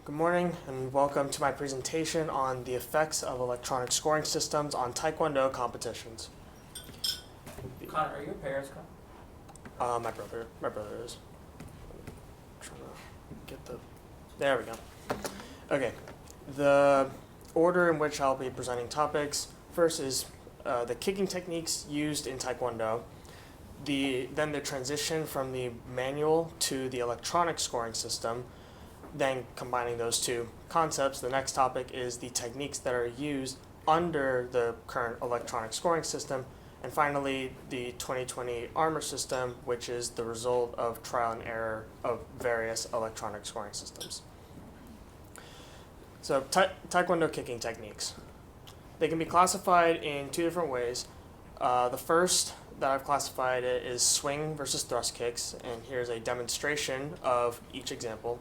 Good morning and welcome to my presentation on the effects of electronic scoring systems on Taekwondo competitions. Connor, are your parents Connor? My brother is. I'm trying to get there we go. Okay, the order in which I'll be presenting topics. First is the kicking techniques used in Taekwondo. Then the transition from the manual to the electronic scoring system. Then combining those two concepts, the next topic is the techniques that are used under the current electronic scoring system. And finally, the 2020 armor system, which is the result of trial and error of various electronic scoring systems. So Taekwondo kicking techniques. They can be classified in two different ways. The first that I've classified it is swing versus thrust kicks, and here's a demonstration of each example.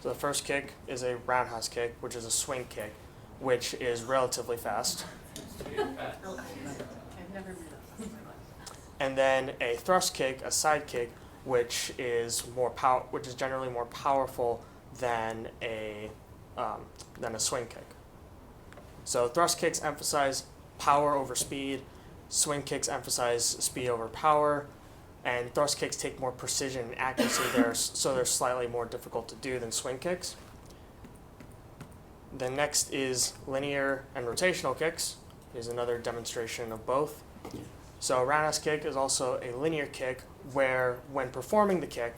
So the first kick is a roundhouse kick, which is a swing kick, which is relatively fast. And then a thrust kick, a side kick, which is generally more powerful than a swing kick. So thrust kicks emphasize power over speed, swing kicks emphasize speed over power, and thrust kicks take more precision and accuracy there, so they're slightly more difficult to do than swing kicks. Then next is linear and rotational kicks. Here's another demonstration of both. So a roundhouse kick is also a linear kick where when performing the kick,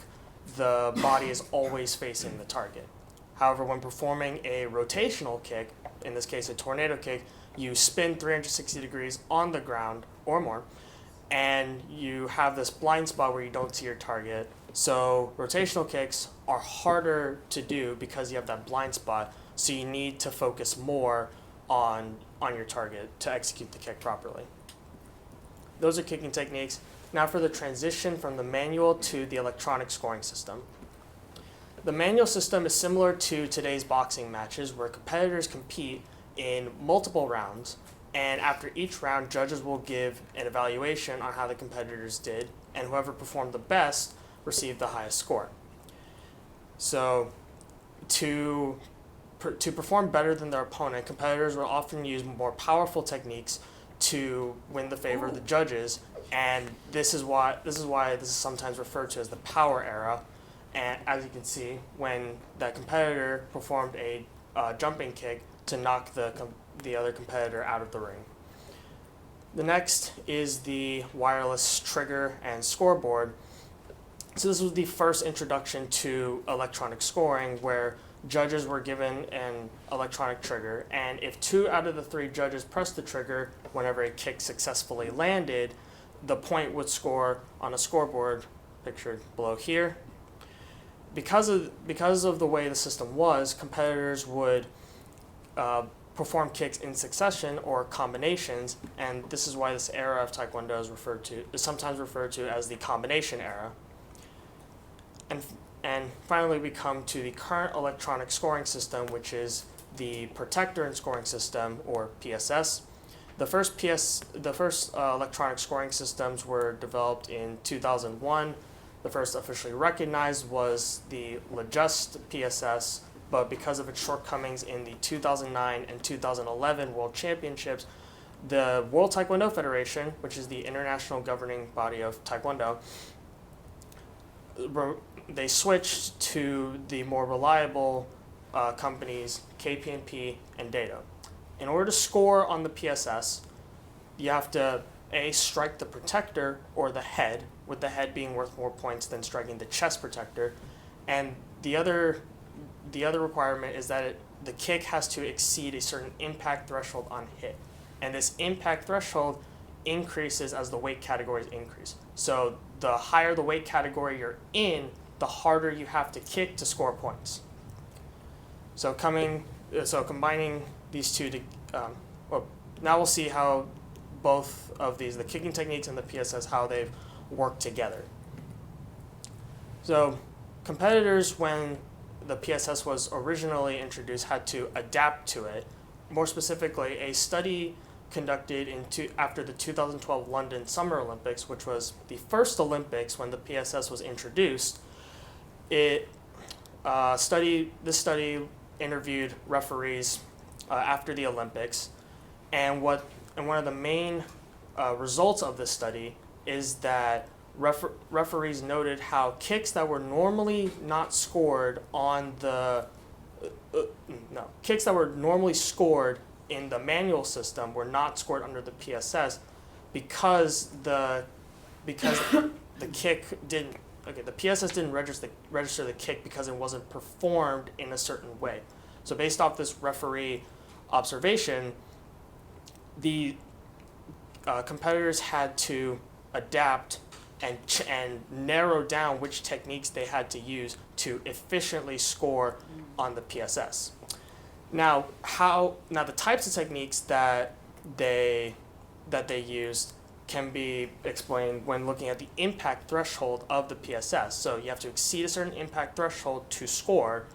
the body is always facing the target. However, when performing a rotational kick, in this case a tornado kick, you spin 360 degrees on the ground or more, and you have this blind spot where you don't see your target. So rotational kicks are harder to do because you have that blind spot, so you need to focus more on your target to execute the kick properly. Those are kicking techniques. Now for the transition from the manual to the electronic scoring system. The manual system is similar to today's boxing matches where competitors compete in multiple rounds, and after each round, judges will give an evaluation on how the competitors did, and whoever performed the best received the highest score. So to perform better than their opponent, competitors will often use more powerful techniques to win the favor of the judges, and this is why this is sometimes referred to as the power era. And as you can see, when that competitor performed a jumping kick to knock the other competitor out of the ring. The next is the wireless trigger and scoreboard. So this was the first introduction to electronic scoring where judges were given an electronic trigger, and if 2 out of the 3 judges pressed the trigger whenever a kick successfully landed, the point would score on a scoreboard pictured below here. Because of the way the system was, competitors would perform kicks in succession or combinations, and this is why this era of Taekwondo is sometimes referred to as the combination era. And finally, we come to the current electronic scoring system, which is the protector and scoring system, or PSS. The first electronic scoring systems were developed in 2001. The first officially recognized was the LaJust PSS, but because of its shortcomings in the 2009 and 2011 World Championships, the World Taekwondo Federation, which is the international governing body of Taekwondo, they switched to the more reliable companies KPMP and Data. In order to score on the PSS, you have to strike the protector or the head, with the head being worth more points than striking the chest protector, and the other requirement is that the kick has to exceed a certain impact threshold on hit, and this impact threshold increases as the weight categories increase. So the higher the weight category you're in, the harder you have to kick to score points. So combining these two, now we'll see how both of these, the kicking techniques and the PSS, how they've worked together. So competitors, when the PSS was originally introduced, had to adapt to it. More specifically, a study conducted after the 2012 London Summer Olympics, which was the first Olympics when the PSS was introduced, This study interviewed referees after the Olympics, and one of the main results of this study is that referees noted how kicks that were normally not scored on the kicks that were normally scored in the manual system were not scored under the PSS because the kick didn't. Okay, the PSS didn't register the kick because it wasn't performed in a certain way. So based off this referee observation, the competitors had to adapt and narrow down which techniques they had to use to efficiently score on the PSS. Now, the types of techniques that they used can be explained when looking at the impact threshold of the PSS. So you have to exceed a certain impact threshold to score.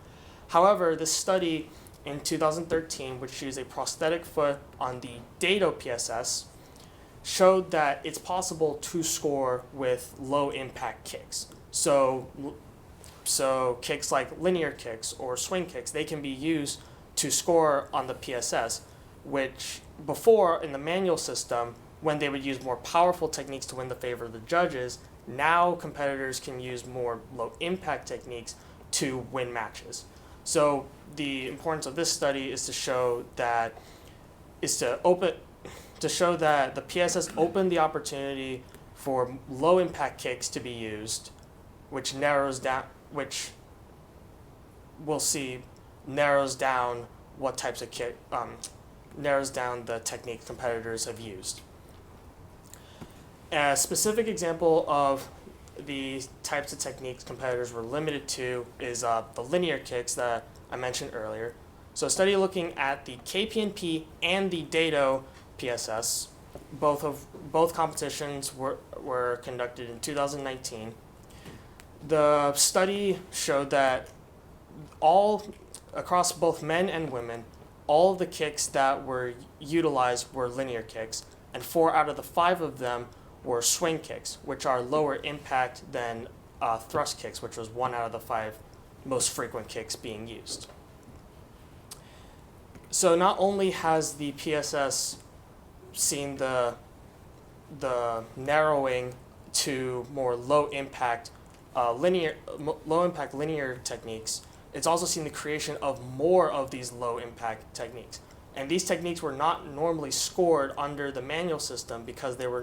However, this study in 2013, which used a prosthetic foot on the dado PSS, showed that it's possible to score with low impact kicks. So kicks like linear kicks or swing kicks, they can be used to score on the PSS, which before in the manual system, when they would use more powerful techniques to win the favor of the judges, now competitors can use more low impact techniques to win matches. So the importance of this study is to show that the PSS opened the opportunity for low impact kicks to be used, which narrows down what types of kick narrows down the technique competitors have used. A specific example of the types of techniques competitors were limited to is the linear kicks that I mentioned earlier. So a study looking at the KPNP and the dado PSS, both competitions were conducted in 2019. The study showed that across both men and women, all of the kicks that were utilized were linear kicks, and 4 out of the 5 of them were swing kicks, which are lower impact than thrust kicks, which was 1 out of the 5 most frequent kicks being used. So not only has the PSS seen the narrowing to more low impact linear techniques, it's also seen the creation of more of these low impact techniques. And these techniques were not normally scored under the manual system because they were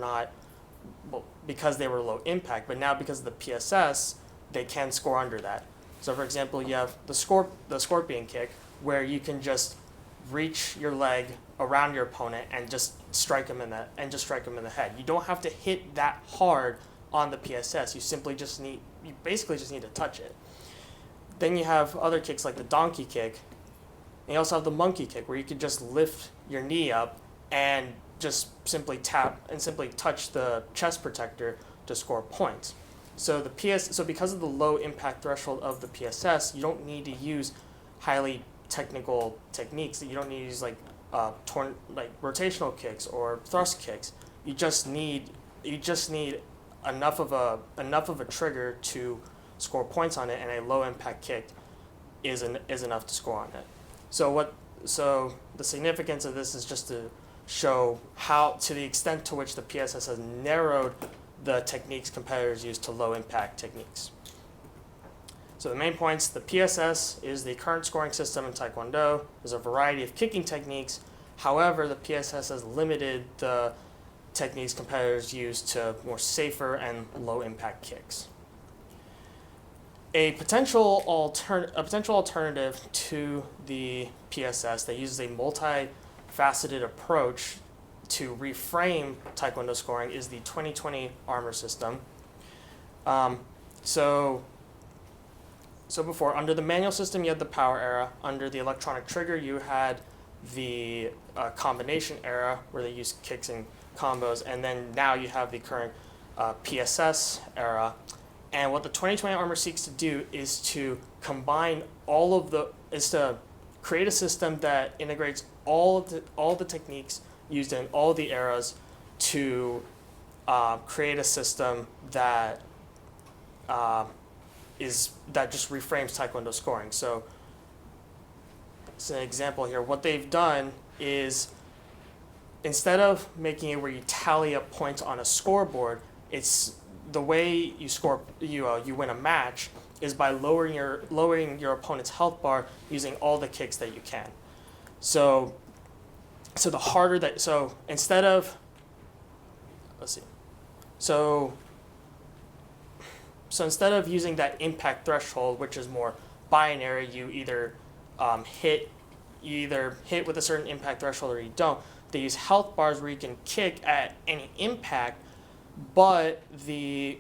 low impact, but now because of the PSS, they can score under that. So for example, you have the scorpion kick, where you can just reach your leg around your opponent and just strike him in the head. You don't have to hit that hard on the PSS. You basically just need to touch it. Then you have other kicks like the donkey kick. And you also have the monkey kick, where you can just lift your knee up and just simply tap and simply touch the chest protector to score points. So because of the low impact threshold of the PSS, you don't need to use highly technical techniques. You don't need to use like rotational kicks or thrust kicks. You just need enough of a trigger to score points on it, and a low impact kick is enough to score on it. So the significance of this is just to show how, to the extent to which the PSS has narrowed the techniques competitors use to low impact techniques. So the main points: the PSS is the current scoring system in Taekwondo. There's a variety of kicking techniques. However, the PSS has limited the techniques competitors use to more safer and low impact kicks. A potential alternative to the PSS that uses a multifaceted approach to reframe Taekwondo scoring is the 2020 armor system. So before, under the manual system, you had the power era. Under the electronic trigger, you had the combination era, where they used kicks and combos, and then now you have the current PSS era. And what the 2020 armor seeks to do is to combine to create a system that integrates all the techniques used in all the eras to create a system that that just reframes Taekwondo scoring. So, as an example here, what they've done is instead of making it where you tally up points on a scoreboard, it's the way you score. You win a match is by lowering your opponent's health bar using all the kicks that you can. So the harder that instead of let's see, so instead of using that impact threshold, which is more binary, you either hit with a certain impact threshold or you don't. They use health bars where you can kick at any impact, but the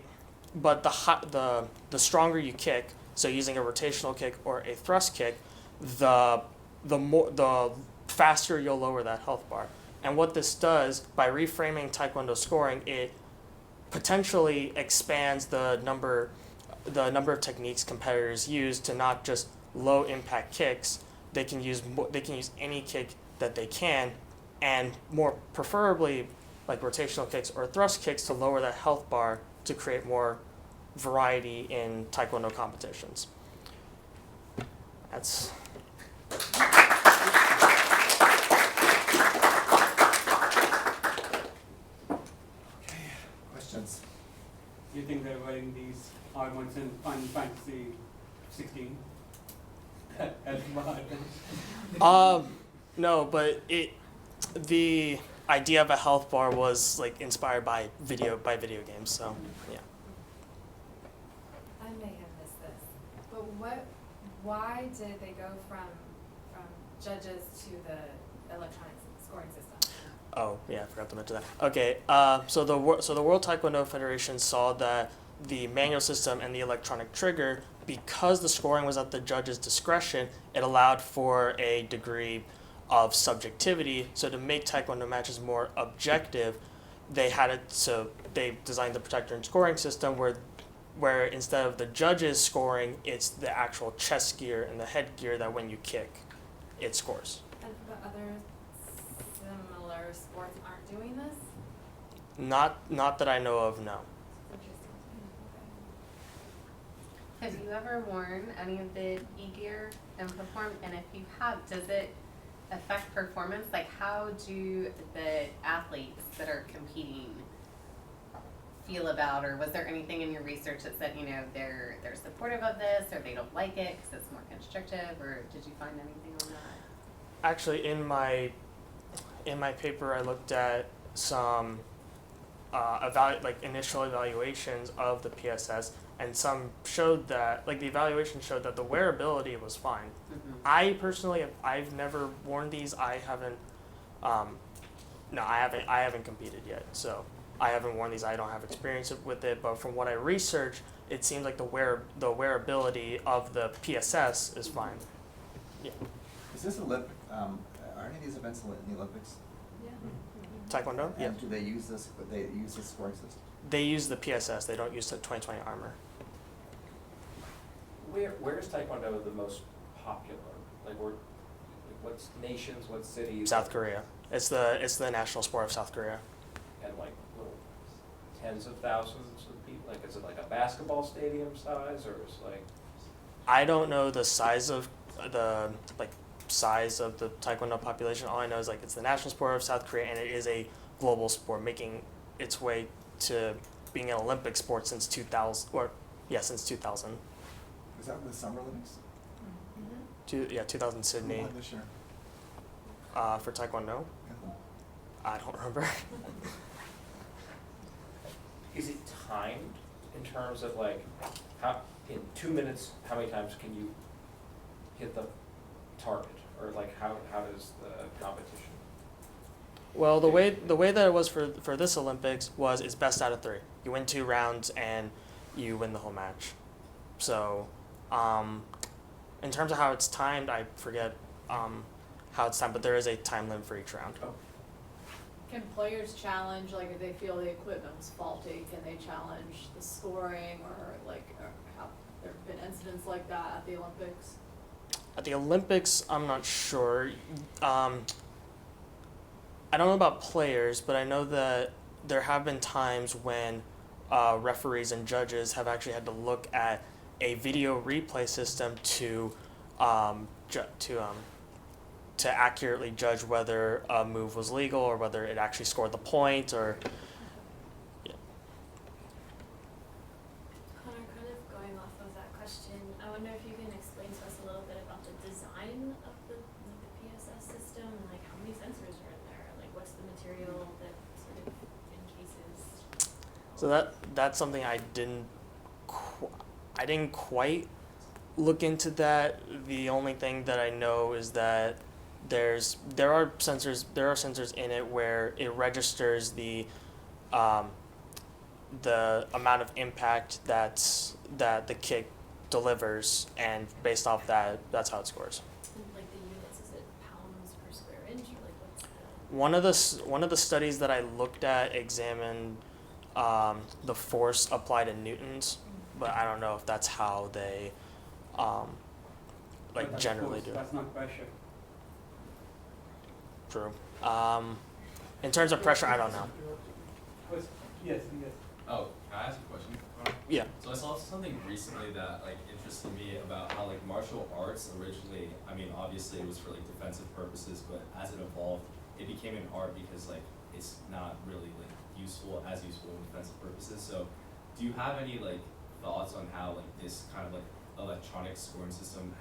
stronger you kick, so using a rotational kick or a thrust kick, the faster you'll lower that health bar. And what this does by reframing Taekwondo scoring, it potentially expands the number of techniques competitors use to not just low impact kicks. They can use any kick that they can, and more preferably like rotational kicks or thrust kicks to lower that health bar to create more variety in Taekwondo competitions. That's Questions? Do you think they're writing these arguments in Final Fantasy 16? As well? No, but the idea of a health bar was like inspired by video games. So yeah. I may have missed this, but why did they go from judges to the electronic scoring system? Oh yeah, I forgot to mention that. Okay, so the World Taekwondo Federation saw that the manual system and the electronic trigger, because the scoring was at the judge's discretion, it allowed for a degree of subjectivity. So to make Taekwondo matches more objective, they designed the protector and scoring system where instead of the judges scoring, it's the actual chest gear and the head gear that when you kick, it scores. And the other similar sports aren't doing this? Not that I know of, no. Interesting. Have you ever worn any of the e-gear and performed? And if you have, does it affect performance? Like, how do the athletes that are competing feel about, or was there anything in your research that said, they're supportive of this, or they don't like it because it's more constrictive, or did you find anything on that? Actually, in my paper, I looked at some initial evaluations of the PSS, and some showed that, the evaluation showed that the wearability was fine. Mm-hmm. I personally, I've never worn these. I haven't competed yet, so I haven't worn these. I don't have experience with it, but from what I researched, it seems like the wearability of the PSS is fine. Yeah. Is this Olympic? Are any of these events in the Olympics? Yeah. Taekwondo? Yeah. And do they use this? They use this scoring system? They use the PSS. They don't use the 2020 armor. Where is Taekwondo the most popular? What nations, what cities? South Korea. It's the national sport of South Korea. And little tens of thousands of people. Is it like a basketball stadium size, or is I don't know the size of the Taekwondo population. All I know is it's the national sport of South Korea, and it is a global sport, making its way to being an Olympic sport since 2000. Since 2000. Is that the Summer Olympics? 2000 Sydney. Who won this year? For Taekwondo, Yeah. I don't remember. is it timed in terms of how in 2 minutes how many times can you hit the target, or how does the competition? Well, the way that it was for this Olympics was it's best out of 3. You win 2 rounds and you win the whole match. So, in terms of how it's timed, I forget how it's timed, but there is a time limit for each round. Oh. Can players challenge, if they feel the equipment's faulty, can they challenge the scoring, or have there been incidents like that at the Olympics? At the Olympics, I'm not sure. I don't know about players, but I know that there have been times when referees and judges have actually had to look at a video replay system to to accurately judge whether a move was legal or whether it actually scored the point or. Connor, kind of going off of that question, I wonder if you can explain to us a little bit about the design of the PSS system, and like how many sensors are in there, like what's the material that sort of encases. So that's something I didn't quite look into that. The only thing that I know is that there are sensors in it where it registers the amount of impact that the kick delivers, and based off that, that's how it scores. And like the units, is it pounds per square inch, or like what's the? One of the studies that I looked at examined the force applied in newtons, but I don't know if that's how they But that's generally force, do it. That's not pressure. True. In terms of pressure, I don't know. Yes. Oh, can I ask a question? Yeah. So I saw something recently that like interested me about how like martial arts originally, I mean obviously it was for like defensive purposes, but as it evolved, it became an art because like it's not really like useful in defensive purposes. So do you have any like thoughts on how like this kind of like electronic scoring system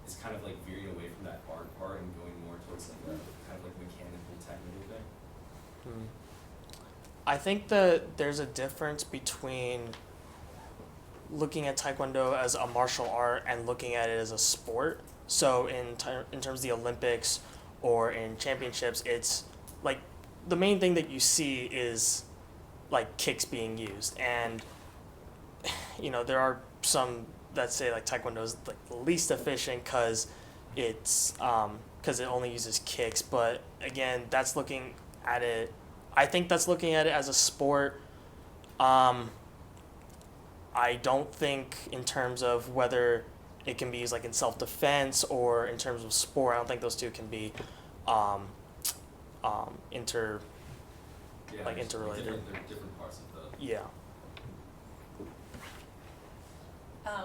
is kind of like veering away from that art part and going more towards like a kind of like mechanical technical thing? I think that there's a difference between looking at Taekwondo as a martial art and looking at it as a sport. So in terms of the Olympics or in championships, it's like the main thing that you see is like kicks being used, and there are some that say like Taekwondo is like the least efficient because it only uses kicks. But again, that's looking at it. I think that's looking at it as a sport. I don't think in terms of whether it can be used like in self-defense or in terms of sport. I don't think those two can be interrelated. They're different parts of the. Yeah.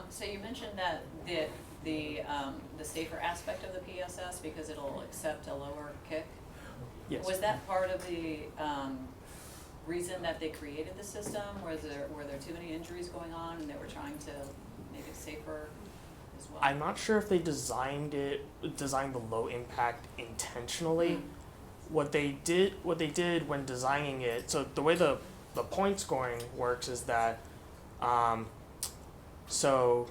So you mentioned that the safer aspect of the PSS because it'll accept a lower kick. Yes. Was that part of the reason that they created the system? Were there too many injuries going on and they were trying to make it safer as well? I'm not sure if they designed the low impact intentionally. What they did when designing it, so the way the point scoring works is that so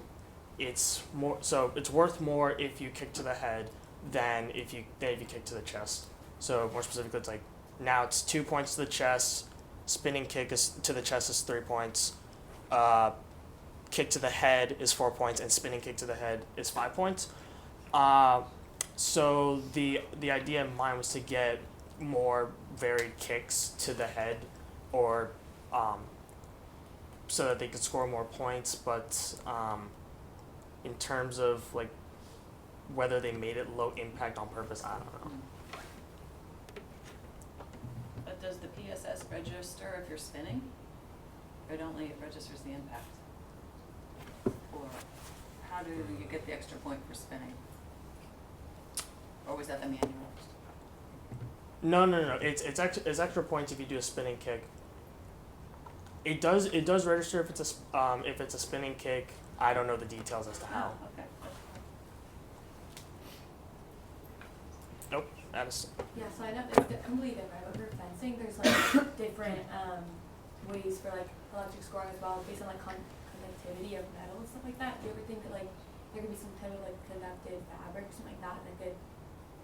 it's worth more if you kick to the head than if you kick to the chest. So more specifically, it's like now it's 2 points to the chest, spinning kick to the chest is 3 points, kick to the head is 4 points, and spinning kick to the head is 5 points. So the idea in mind was to get more varied kicks to the head, or so that they could score more points. But in terms of like whether they made it low impact on purpose, I don't know. But does the PSS register if you're spinning? Or it only registers the impact? Or how do you get the extra point for spinning? Or was that the manual? No. It's extra points if you do a spinning kick. It does register if it's a spinning kick. I don't know the details as to how. Oh, okay. Nope. Addison. Yeah, so I know it's completely different, but for fencing, there's like different ways for like electric scoring as well, based on like conductivity of metal and stuff like that. Do you ever think that like there could be some type of like conductive fabric or something like that that could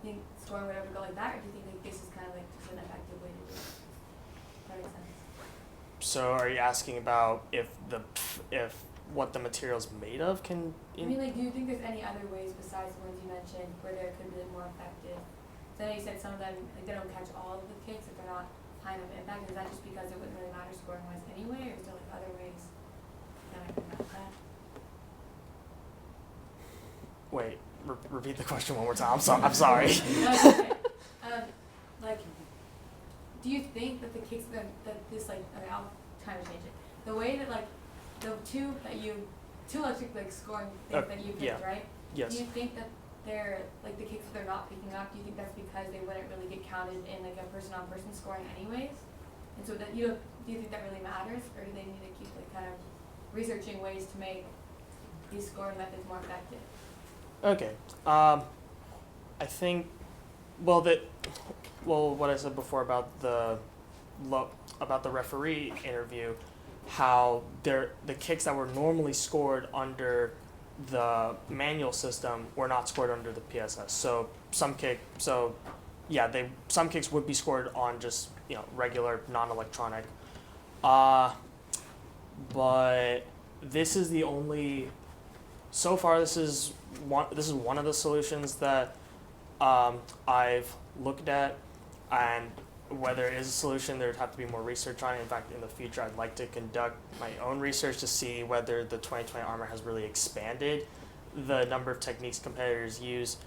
think scoring would ever go like that, or do you think like this is kind of like just an effective way to do it? Does that make sense? So are you asking about if what the material's made of can? I mean, like, do you think there's any other ways besides the ones you mentioned where there could be more effective? So I know you said some of them, like, they don't catch all of the kicks if they're not high enough impact. Is that just because it wouldn't really matter scoring wise anyway, or is there like other ways that I can map that? Wait, repeat the question one more time. I'm sorry. No, it's okay. Like, do you think that the kicks that this like, okay, I'll try to change it. The way that like the two that you two electric like scoring things that you picked, yeah. right? Yes. Do you think that they're like the kicks that they're not picking up? Do you think that's because they wouldn't really get counted in like a person-on-person scoring anyways? And so that do you think that really matters, or do they need to keep like kind of researching ways to make these scoring methods more effective? Okay. I think, what I said before about the referee interview, how the kicks that were normally scored under the manual system were not scored under the PSS. So some kicks would be scored on just regular non-electronic. But this is the only. So far, this is one of the solutions that I've looked at, and whether it is a solution, there would have to be more research on it. In fact, in the future, I'd like to conduct my own research to see whether the 2020 Armor has really expanded the number of techniques competitors use.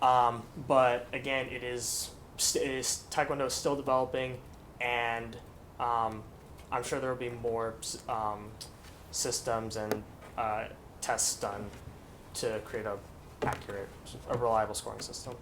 But again, Taekwondo is still developing, and I'm sure there will be more systems and tests done to create a reliable scoring system.